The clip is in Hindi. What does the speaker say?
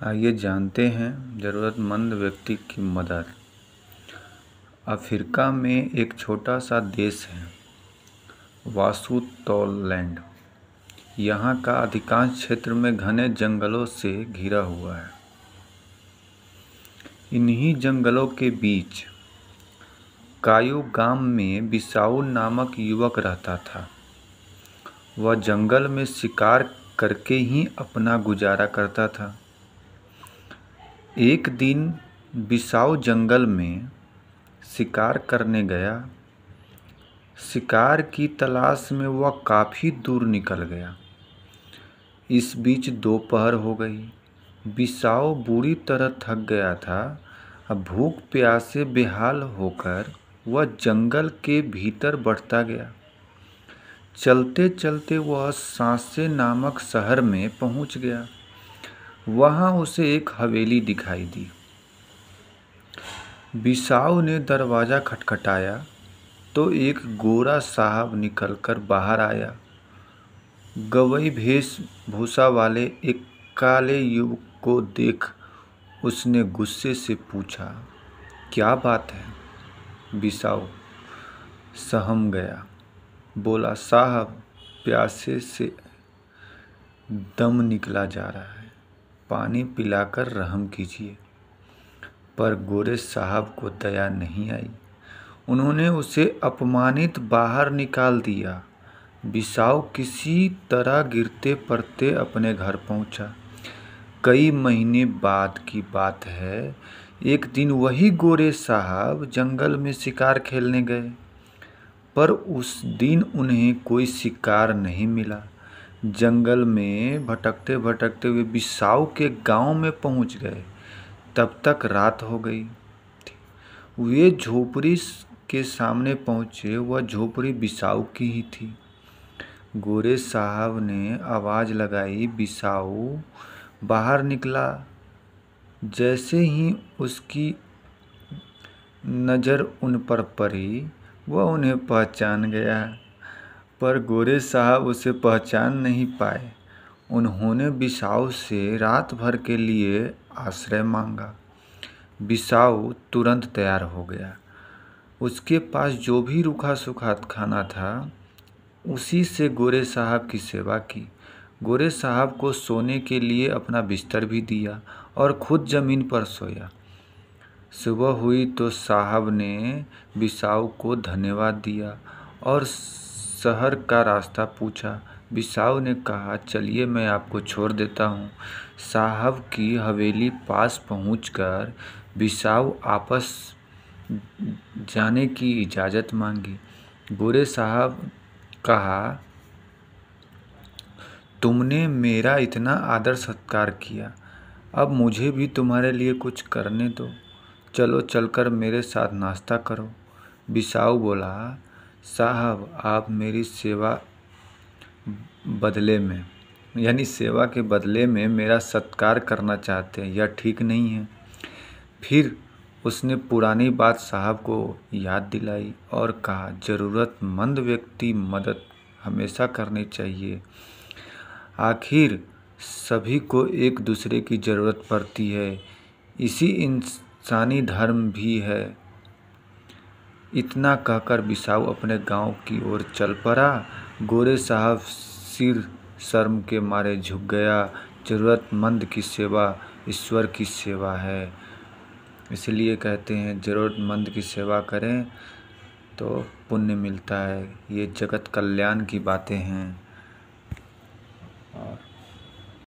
आइए जानते हैं ज़रूरतमंद व्यक्ति की मदद। अफ्रीका में एक छोटा सा देश है, वासुतोलैंड। यहाँ का अधिकांश क्षेत्र में घने जंगलों से घिरा हुआ है। इन्हीं जंगलों के बीच कायो गांव में बिसाऊ नामक युवक रहता था। वह जंगल में शिकार करके ही अपना गुजारा करता था। एक दिन बिसाऊ जंगल में शिकार करने गया। शिकार की तलाश में वह काफ़ी दूर निकल गया। इस बीच दोपहर हो गई। बिसाऊ बुरी तरह थक गया था। अब भूख प्यास से बेहाल होकर वह जंगल के भीतर बढ़ता गया। चलते चलते वह सांसे नामक शहर में पहुंच गया। वहां उसे एक हवेली दिखाई दी। बिसाऊ ने दरवाज़ा खटखटाया तो एक गोरा साहब निकलकर बाहर आया। गवई वेशभूषा वाले एक काले युवक को देख उसने गुस्से से पूछा, क्या बात है? बिसाऊ सहम गया। बोला, साहब, प्यासे से दम निकला जा रहा है, पानी पिलाकर रहम कीजिए। पर गोरे साहब को दया नहीं आई। उन्होंने उसे अपमानित बाहर निकाल दिया। बिसाऊ किसी तरह गिरते पड़ते अपने घर पहुंचा। कई महीने बाद की बात है। एक दिन वही गोरे साहब जंगल में शिकार खेलने गए, पर उस दिन उन्हें कोई शिकार नहीं मिला। जंगल में भटकते भटकते वे बिसाऊ के गांव में पहुंच गए। तब तक रात हो गई थी। वे झोपड़ी के सामने पहुंचे। वह झोपड़ी बिसाऊ की ही थी। गोरे साहब ने आवाज़ लगाई। बिसाऊ बाहर निकला। जैसे ही उसकी नज़र उन पर पड़ी, वह उन्हें पहचान गया, पर गोरे साहब उसे पहचान नहीं पाए। उन्होंने बिसाऊ से रात भर के लिए आश्रय मांगा। बिसाऊ तुरंत तैयार हो गया। उसके पास जो भी रूखा सूखा खाना था, उसी से गोरे साहब की सेवा की। गोरे साहब को सोने के लिए अपना बिस्तर भी दिया और खुद ज़मीन पर सोया। सुबह हुई तो साहब ने बिसाऊ को धन्यवाद दिया और शहर का रास्ता पूछा। बिसाऊ ने कहा, चलिए मैं आपको छोड़ देता हूँ। साहब की हवेली पास पहुंचकर बिसाऊ आपस जाने की इजाज़त मांगी। गोरे साहब कहा, तुमने मेरा इतना आदर सत्कार किया, अब मुझे भी तुम्हारे लिए कुछ करने दो। चलो चलकर मेरे साथ नाश्ता करो। बिसाऊ बोला, साहब, आप मेरी सेवा के बदले में मेरा सत्कार करना चाहते हैं, यह ठीक नहीं है। फिर उसने पुरानी बात साहब को याद दिलाई और कहा, ज़रूरतमंद व्यक्ति मदद हमेशा करनी चाहिए। आखिर सभी को एक दूसरे की ज़रूरत पड़ती है, इसी इंसानी धर्म भी है। इतना कहकर बिसाऊ अपने गांव की ओर चल पड़ा। गोरे साहब सिर शर्म के मारे झुक गया। ज़रूरतमंद की सेवा ईश्वर की सेवा है, इसलिए कहते हैं ज़रूरतमंद की सेवा करें तो पुण्य मिलता है। ये जगत कल्याण की बातें हैं।